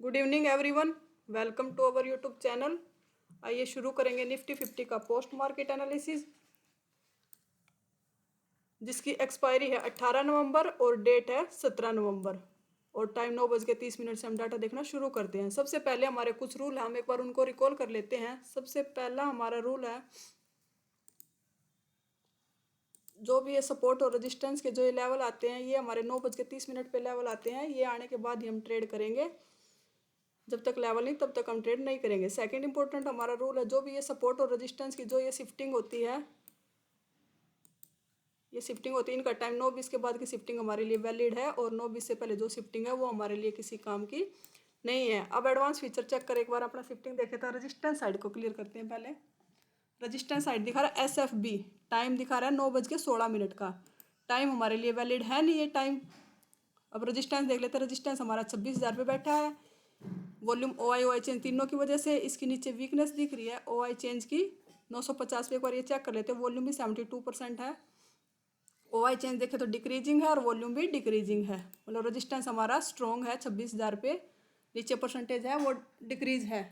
Good evening everyone, welcome to our YouTube channel. आइए शुरू करेंगे निफ्टी 50 का पोस्ट मार्केट एनालिसिस, जिसकी एक्सपायरी है 18 नवंबर और डेट है 17 नवंबर और टाइम 9:30 से हम डाटा देखना शुरू करते हैं। सबसे पहले हमारे कुछ रूल हैं, हम एक बार उनको रिकॉल कर लेते हैं। सबसे पहला हमारा रूल है, जो भी ये सपोर्ट और रेजिस्टेंस के जो ये लेवल आते हैं, ये हमारे 9:30 पे लेवल आते हैं। ये आने के बाद ही हम ट्रेड करेंगे, जब तक लेवल नहीं तब तक हम ट्रेड नहीं करेंगे। सेकंड इंपॉर्टेंट हमारा रूल है, जो भी ये सपोर्ट और रेजिस्टेंस की जो ये शिफ्टिंग होती है, इनका टाइम 9:20 के बाद की शिफ्टिंग हमारे लिए वैलिड है और 9:20 से पहले जो शिफ्टिंग है वो हमारे लिए किसी काम की नहीं है। अब एडवांस फीचर चेक कर एक बार अपना शिफ्टिंग देखे तो रेजिस्टेंस साइड को क्लियर करते हैं। पहले रेजिस्टेंस साइड दिखा रहा है SFB, टाइम दिखा रहा है 9:16 का। टाइम हमारे लिए वैलिड है नहीं ये टाइम। अब रेजिस्टेंस देख लेते हैं। रेजिस्टेंस हमारा 26,000 पे बैठा है। वॉल्यूम OI चेंज तीनों की वजह से इसके नीचे वीकनेस दिख रही है OI चेंज की 950 पे। एक बार ये चेक कर लेते हैं। वॉल्यूम भी 72% है। OI चेंज देखे तो डिक्रीजिंग है और वॉल्यूम भी डिक्रीजिंग है, मतलब रेजिस्टेंस हमारा स्ट्रॉन्ग है 26,000 पे। नीचे परसेंटेज है वो डिक्रीज है।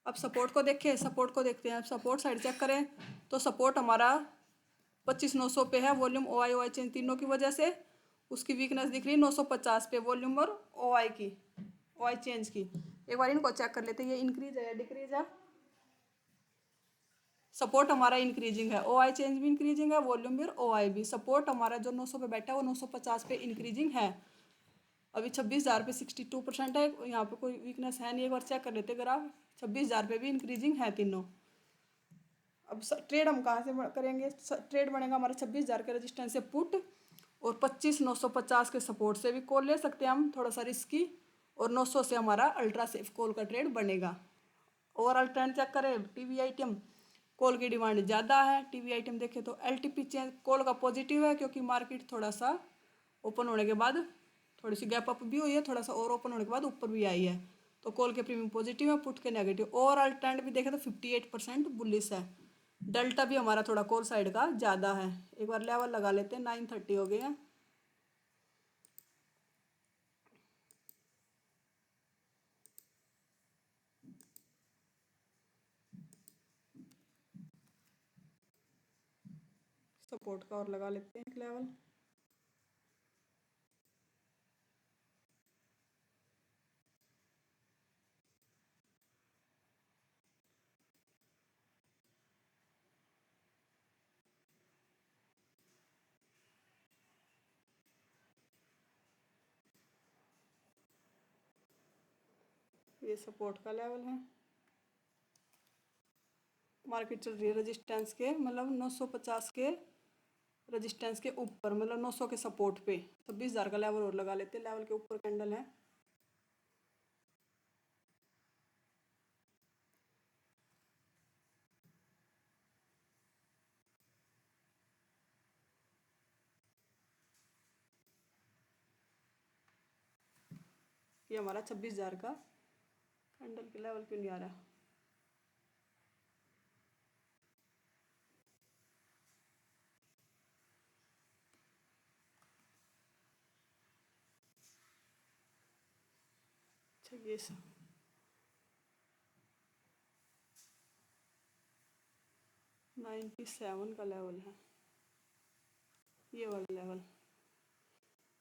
अब सपोर्ट को देखें, सपोर्ट को देखते हैं। अब सपोर्ट साइड चेक करें तो सपोर्ट हमारा 25,900 पे है। वॉल्यूम OI चेंज तीनों की वजह से उसकी वीकनेस दिख रही है 950 पे, वॉल्यूम और OI चेंज की। एक बार इनको चेक कर लेते हैं, ये इंक्रीज है या डिक्रीज है। सपोर्ट हमारा इंक्रीजिंग है, OI चेंज भी इंक्रीजिंग है, वॉल्यूम भी और OI भी। सपोर्ट हमारा जो 900 पे बैठा है वो 950 पे इंक्रीजिंग है। अभी 26,000 पे 62% है, यहाँ पे कोई वीकनेस है नहीं। एक बार चेक कर लेते ग्राफ, 26,000 पे भी इंक्रीजिंग है तीनों। अब ट्रेड हम कहाँ से करेंगे? ट्रेड बनेगा हमारा 26,000 के रेजिस्टेंस से पुट और 25,950 के सपोर्ट से भी कॉल ले सकते हैं हम, थोड़ा सा रिस्की। और 900 से हमारा अल्ट्रा सेफ कॉल का ट्रेड बनेगा। ओवरऑल ट्रेंड चेक करें, टीवी आइटम कॉल की डिमांड ज़्यादा है। टीवी आइटम देखें तो LTP चेंज कॉल का पॉजिटिव है, क्योंकि मार्केट थोड़ा सा ओपन होने के बाद थोड़ी सी गैप अप भी हुई है, थोड़ा सा और ओपन होने के बाद ऊपर भी आई है। तो कॉल के प्रीमियम पॉजिटिव है, पुट के नेगेटिव। ओवरऑल ट्रेंड भी देखें तो 58% बुलिश है। डेल्टा भी हमारा थोड़ा कॉल साइड का ज़्यादा है। एक बार लेवल लगा लेते हैं, 930 हो गए हैं। सपोर्ट का और लगा लेते हैं एक लेवल। ये सपोर्ट का लेवल है। मार्केट चल रही है रेजिस्टेंस के, मतलब 950 के रेजिस्टेंस के ऊपर, मतलब 900 के सपोर्ट पे। 26,000 का लेवल और लगा लेते हैं। लेवल के ऊपर कैंडल है। ये हमारा 26,000 का कैंडल के लेवल क्यों नहीं आ रहा? अच्छा, ये 97 का लेवल है, ये वाला लेवल।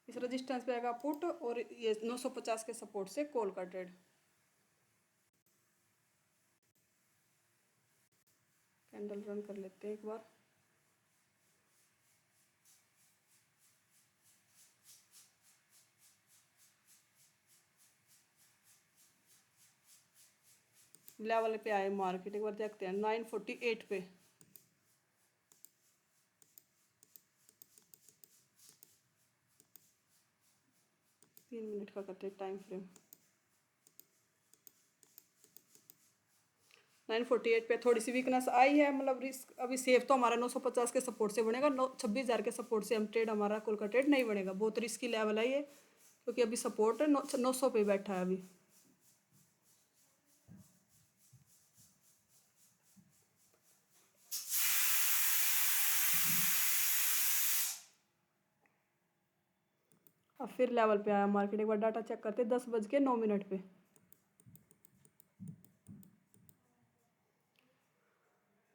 इस रेजिस्टेंस पे आएगा पुट और ये 950 के सपोर्ट से कॉल का ट्रेड। कैंडल रन कर लेते हैं एक बार। लेवल पे आए मार्केट, एक बार देखते हैं 948 पे। तीन मिनट का करते हैं टाइम फ्रेम। 948 पे थोड़ी सी वीकनेस आई है, मतलब रिस्क अभी सेफ तो हमारा 950 के सपोर्ट से बनेगा। 26,000 के सपोर्ट से हम ट्रेड, हमारा कॉल का ट्रेड नहीं बनेगा। बहुत रिस्की लेवल है ये, क्योंकि अभी सपोर्ट 900 पे बैठा है अभी। अब फिर लेवल पे आया मार्केट, एक बार डाटा चेक करते 10:09 पे।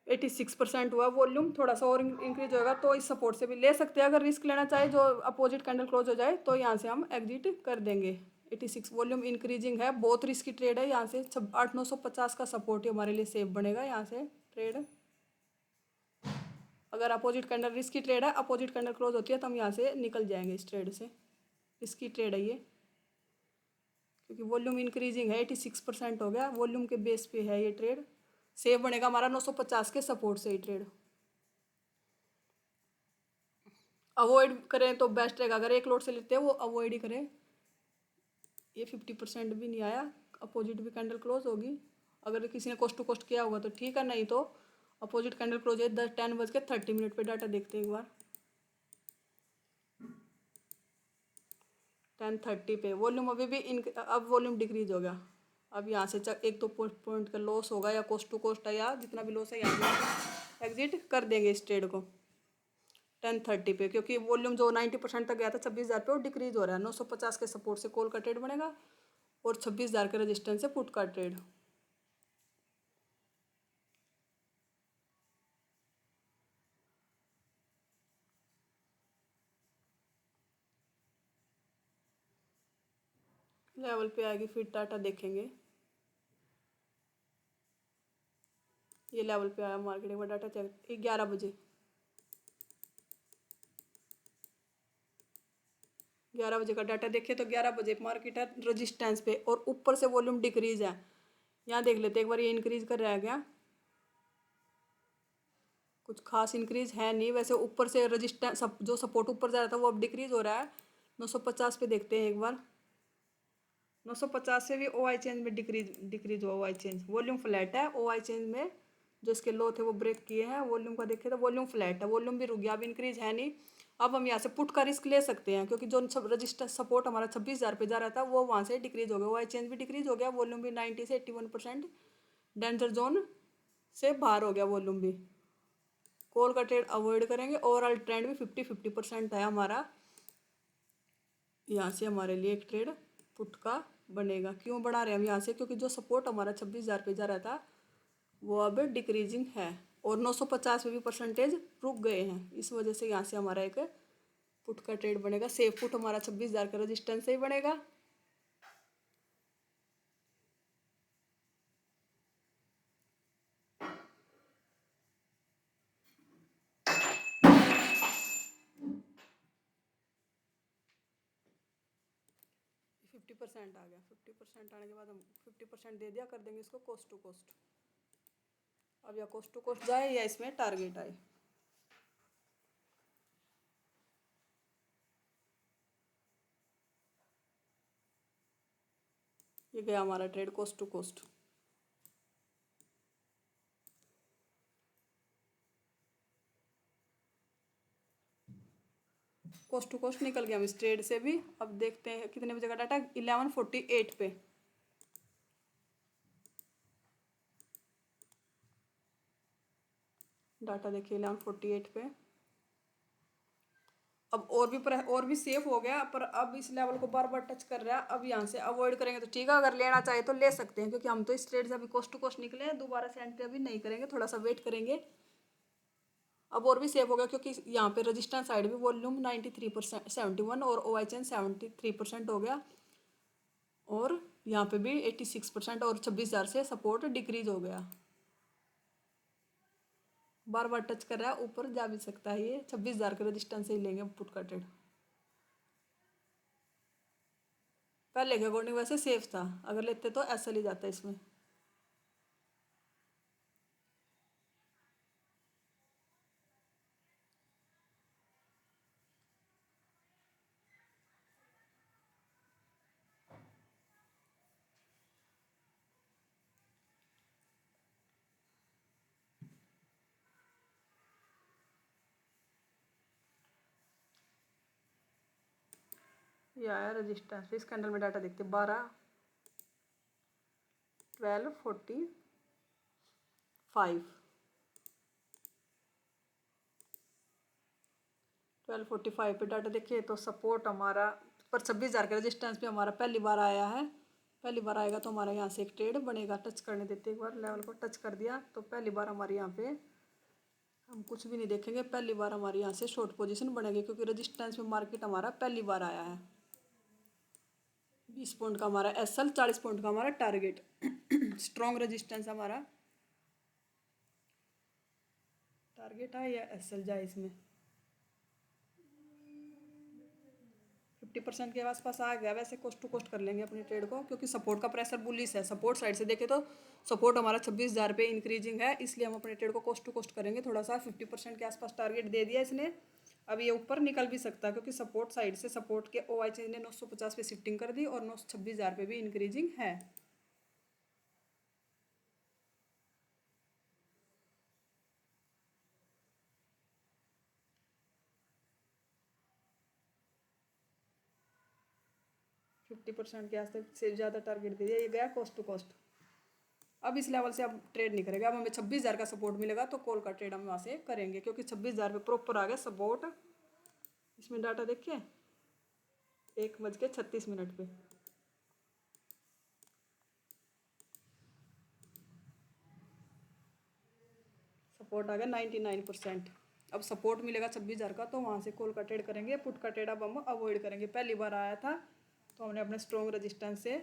एटी 6% हुआ वॉल्यूम, थोड़ा सा और इंक्रीज होगा तो इस सपोर्ट से भी ले सकते हैं। अगर रिस्क लेना चाहे जो अपोजिट कैंडल क्लोज हो जाए तो यहाँ से हम एग्जिट कर देंगे। 86 वॉल्यूम इंक्रीजिंग है, बहुत रिस्की ट्रेड है। यहाँ से 8,950 का सपोर्ट ही हमारे लिए सेफ बनेगा यहाँ से ट्रेड। अगर अपोजिट कैंडल रिस्की ट्रेड है, अपोजिट कैंडल क्लोज होती है तो हम यहाँ से निकल जाएंगे इस ट्रेड से। रिस्की ट्रेड है ये, क्योंकि वॉल्यूम इंक्रीजिंग है, 86% हो गया, वॉल्यूम के बेस पे है ये ट्रेड। सेफ बनेगा हमारा 950 के सपोर्ट से ही ट्रेड। अवॉइड करें तो बेस्ट रहेगा, अगर एक लोट से लेते हैं वो अवॉइड ही करें। ये 50% भी नहीं आया, अपोजिट भी कैंडल क्लोज होगी। अगर किसी ने कोस्ट टू कोस्ट किया होगा तो ठीक है, नहीं तो अपोजिट कैंडल क्लोज है 10:30 पे। डाटा देखते हैं एक बार। 10:30 पे वॉल्यूम अभी भी अब वॉल्यूम डिक्रीज हो गया। अब यहाँ से एक दो पॉइंट का लॉस होगा या कोस्ट टू कोस्ट है या जितना भी लॉस है यहाँ से एग्जिट कर देंगे इस ट्रेड को 10:30 पे, क्योंकि वॉल्यूम जो 90% तक गया था 26,000 पे वो डिक्रीज हो रहा है। 950 के सपोर्ट से कॉल का ट्रेड बनेगा और 26,000 के रजिस्टेंस से पुट का ट्रेड। लेवल पे आएगी फिर डाटा देखेंगे। ये लेवल पे आया मार्केट, एक बार डाटा चेक 11 बजे 11 बजे का डाटा देखे तो 11 बजे मार्केट है रजिस्टेंस पे और ऊपर से वॉल्यूम डिक्रीज है। यहाँ देख लेते एक बार, ये इंक्रीज कर रहा है क्या? कुछ खास इंक्रीज है नहीं वैसे। ऊपर से रजिस्टेंस जो सपोर्ट ऊपर जा रहा था वो अब डिक्रीज हो रहा है। 950 पे देखते हैं एक बार। 950 से भी ओ आई चेंज में डिक्रीज हुआ। ओ आई चेंज वॉल्यूम फ्लैट है। ओ आई चेंज में जो इसके लो थे वो ब्रेक किए हैं। वॉल्यूम का देखे तो वॉल्यूम फ्लैट है, वॉल्यूम भी रुक गया, अब इंक्रीज है नहीं। अब हम यहाँ से पुट का रिस्क ले सकते हैं, क्योंकि जो सब रजिस्टर सपोर्ट हमारा 26,000 पे जा रहा था वो वहाँ से डिक्रीज हो गया। ओ आई चेंज भी डिक्रीज हो गया, वॉल्यूम भी 90 से 81% डेंजर जोन से बाहर हो गया वॉल्यूम भी। कॉल का ट्रेड अवॉइड करेंगे। ओवरऑल ट्रेंड भी 50-50% है हमारा। यहाँ से हमारे लिए एक ट्रेड पुट का बनेगा। क्यों बढ़ा रहे हैं हम यहाँ से? क्योंकि जो सपोर्ट हमारा 26,000 पे जा रहा था वो अब डिक्रीजिंग है और 950 में भी परसेंटेज रुक गए हैं। इस वजह से यहाँ से हमारा एक पुट का ट्रेड बनेगा। सेफ पुट हमारा 26,000 का रजिस्टेंस से ही बनेगा। फिफ्टी परसेंट आ गया। 50% आने के बाद हम 50% दे दिया, कर देंगे इसको कोस्ट टू कोस्ट। अब या कोस्ट टू कोस्ट जाए या इसमें टारगेट आए। ये गया हमारा trade cost to cost. Cost to cost निकल गया हम इस ट्रेड से भी। अब देखते हैं कितने बजे का डाटा। 11:48 पे डाटा देखिए 11:48 पे। अब और भी सेफ हो गया, पर अब इस लेवल को बार बार टच कर रहा है। अब यहाँ से अवॉइड करेंगे तो ठीक है, अगर लेना चाहे तो ले सकते हैं, क्योंकि हम तो इस ट्रेड से अभी कोस्ट टू कोस्ट निकले हैं। दोबारा से एंट्री अभी नहीं करेंगे, थोड़ा सा वेट करेंगे। अब और भी सेफ हो गया, क्योंकि यहाँ पे रजिस्टेंस साइड भी वॉल्यूम 93% 71 और ओ आई चेन 73% हो गया और यहाँ पे भी 86% और 26,000 से सपोर्ट डिक्रीज हो गया। बार बार टच कर रहा है, ऊपर जा भी सकता है। ये 26,000 के रजिस्टेंस से ही लेंगे पुट का ट्रेड। पहले के अकॉर्डिंग वैसे सेफ था, अगर लेते तो ऐसा ले जाता इसमें। ये आया रजिस्टेंस। इस कैंडल में डाटा देखते 12:45 पे डाटा देखिए तो सपोर्ट हमारा पर 26,000 का रेजिस्टेंस भी हमारा पहली बार आया है। पहली बार आएगा तो हमारा यहाँ से एक ट्रेड बनेगा। टच करने देते, एक बार लेवल को टच कर दिया तो पहली बार हमारे यहाँ पे हम कुछ भी नहीं देखेंगे, पहली बार हमारे यहाँ से शॉर्ट पोजीशन बनेगी, क्योंकि रेजिस्टेंस में मार्केट हमारा पहली बार आया है। 20 पॉइंट का हमारा एसएल, 40 पॉइंट का हमारा टारगेट। स्ट्रॉन्ग रेजिस्टेंस हमारा टारगेट है या एसएल जाए, इसमें 50% के आसपास आ गया। वैसे कोस्ट टू कोस्ट कर लेंगे अपनी ट्रेड को, क्योंकि सपोर्ट का प्रेशर बुलिश है। सपोर्ट साइड से देखे तो सपोर्ट हमारा 26,000 पे इंक्रीजिंग है, इसलिए हम अपने ट्रेड को कोस्ट टू कोस्ट करेंगे। थोड़ा सा 50% के आसपास टारगेट दे दिया इसने। अब ये ऊपर निकल भी सकता है, क्योंकि सपोर्ट साइड से सपोर्ट के OI चेंज ने 950 पे शिफ्टिंग कर दी और 26,000 पे भी इंक्रीजिंग है। फिफ्टी परसेंट के आसपास से ज़्यादा टारगेट दे दिया, ये गया कोस्ट टू कोस्ट। अब इस लेवल से अब ट्रेड नहीं करेगा। अब हमें 26,000 का सपोर्ट मिलेगा तो कॉल का ट्रेड हम वहाँ से करेंगे, क्योंकि 26,000 पे प्रॉपर आ गया सपोर्ट। इसमें डाटा देखिए 1:36 पे सपोर्ट आ गया 99%। अब सपोर्ट मिलेगा 26,000 का तो वहाँ से कॉल का ट्रेड करेंगे। पुट का ट्रेड अब हम अवॉइड करेंगे। पहली बार आया था तो हमने अपने स्ट्रॉन्ग रेजिस्टेंस से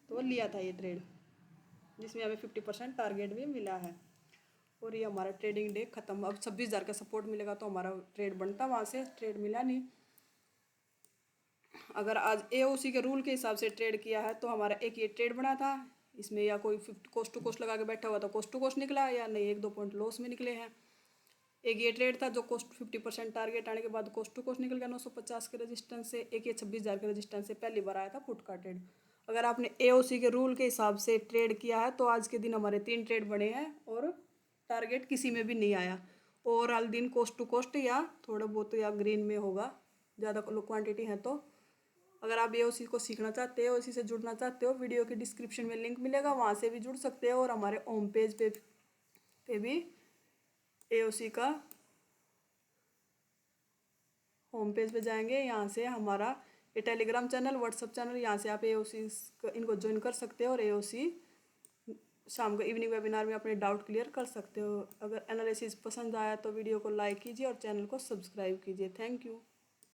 तो लिया था ये ट्रेड, जिसमें हमें 50% टारगेट भी मिला है। और ये हमारा ट्रेडिंग डे खत्म। अब 26,000 का सपोर्ट मिलेगा तो हमारा ट्रेड बनता, वहाँ से ट्रेड मिला नहीं। अगर आज AOC के रूल के हिसाब से ट्रेड किया है तो हमारा एक ये ट्रेड बना था, इसमें या कोई 50 कोस्ट टू कोस्ट लगा के बैठा हुआ था, कोस्ट टू कोस्ट निकला, या नहीं 1-2 पॉइंट लॉस में निकले हैं। एक ये ट्रेड था जो कोस्ट 50% टारगेट आने के बाद कोस्ट टू कोस्ट निकल गया 950 के रेजिस्टेंस से। एक ये 26,000 के रेजिस्टेंस से पहली बार आया था पुट का ट्रेड। अगर आपने AOC के रूल के हिसाब से ट्रेड किया है तो आज के दिन हमारे 3 ट्रेड बने हैं और टारगेट किसी में भी नहीं आया। ओवरऑल दिन कोस्ट टू कोस्ट या थोड़ा बहुत या ग्रीन में होगा, ज़्यादा क्वांटिटी है तो। अगर आप AOC को सीखना चाहते हो, इसी से जुड़ना चाहते हो, वीडियो के डिस्क्रिप्शन में लिंक मिलेगा, वहाँ से भी जुड़ सकते हो। और हमारे होम पेज पे भी AOC का होम पेज पे जाएंगे, यहाँ से हमारा ये टेलीग्राम चैनल, व्हाट्सअप चैनल, यहाँ से आप AOC इनको ज्वाइन कर सकते हो और AOC शाम को इवनिंग वेबिनार में अपने डाउट क्लियर कर सकते हो। अगर एनालिसिस पसंद आया तो वीडियो को लाइक कीजिए और चैनल को सब्सक्राइब कीजिए। Thank you.